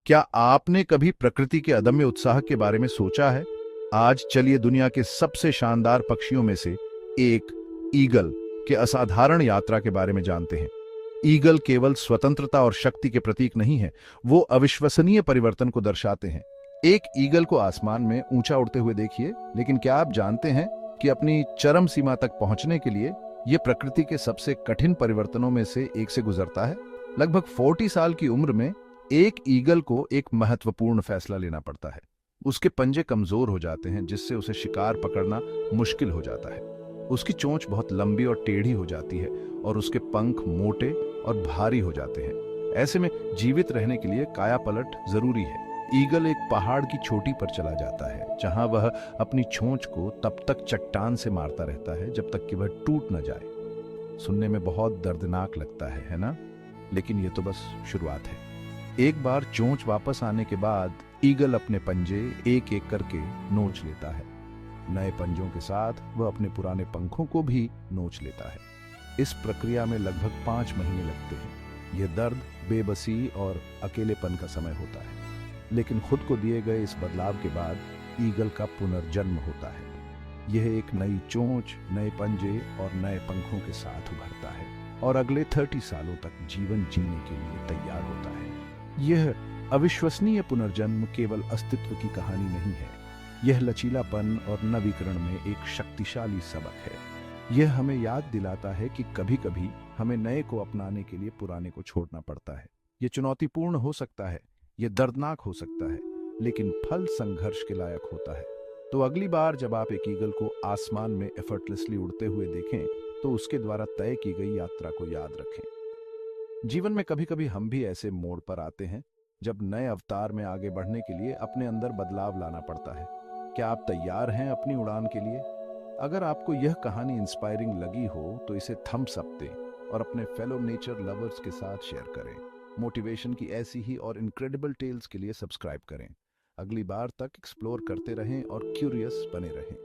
क्या आपने कभी प्रकृति के अदम्य उत्साह के बारे में सोचा है? आज चलिए दुनिया के सबसे शानदार पक्षियों में से एक ईगल के असाधारण यात्रा के बारे में जानते हैं। ईगल केवल स्वतंत्रता और शक्ति के प्रतीक नहीं है, वो अविश्वसनीय परिवर्तन को दर्शाते हैं। एक ईगल को आसमान में ऊंचा उड़ते हुए देखिए, लेकिन क्या आप जानते हैं कि अपनी चरम सीमा तक पहुंचने के लिए यह प्रकृति के सबसे कठिन परिवर्तनों में से एक से गुजरता है। लगभग 40 साल की उम्र में एक ईगल को एक महत्वपूर्ण फैसला लेना पड़ता है। उसके पंजे कमजोर हो जाते हैं, जिससे उसे शिकार पकड़ना मुश्किल हो जाता है। उसकी चोंच बहुत लंबी और टेढ़ी हो जाती है और उसके पंख मोटे और भारी हो जाते हैं। ऐसे में जीवित रहने के लिए कायापलट जरूरी है। ईगल एक पहाड़ की चोटी पर चला जाता है, जहां वह अपनी चोंच को तब तक चट्टान से मारता रहता है जब तक कि वह टूट न जाए। सुनने में बहुत दर्दनाक लगता है ना? लेकिन यह तो बस शुरुआत है। एक बार चोंच वापस आने के बाद ईगल अपने पंजे एक एक करके नोच लेता है। नए पंजों के साथ वह अपने पुराने पंखों को भी नोच लेता है। इस प्रक्रिया में लगभग 5 महीने लगते हैं। यह दर्द, बेबसी और अकेलेपन का समय होता है, लेकिन खुद को दिए गए इस बदलाव के बाद ईगल का पुनर्जन्म होता है। यह एक नई चोंच, नए पंजे और नए पंखों के साथ उभरता है और अगले 30 सालों तक जीवन जीने के लिए तैयार होता है। यह अविश्वसनीय पुनर्जन्म केवल अस्तित्व की कहानी नहीं है, यह लचीलापन और नवीकरण में एक शक्तिशाली सबक है। यह हमें याद दिलाता है कि कभी-कभी हमें नए को अपनाने के लिए पुराने को छोड़ना पड़ता है। यह चुनौतीपूर्ण हो सकता है, यह दर्दनाक हो सकता है, लेकिन फल संघर्ष के लायक होता है। तो अगली बार जब आप एक ईगल को आसमान में एफर्टलेसली उड़ते हुए देखें, तो उसके द्वारा तय की गई यात्रा को याद रखें। जीवन में कभी-कभी हम भी ऐसे मोड़ पर आते हैं जब नए अवतार में आगे बढ़ने के लिए अपने अंदर बदलाव लाना पड़ता है। क्या आप तैयार हैं अपनी उड़ान के लिए? अगर आपको यह कहानी इंस्पायरिंग लगी हो तो इसे थम्स अप दें और अपने फेलो नेचर लवर्स के साथ शेयर करें। मोटिवेशन की ऐसी ही और इनक्रेडिबल टेल्स के लिए सब्सक्राइब करें। अगली बार तक एक्सप्लोर करते रहें और क्यूरियस बने रहें।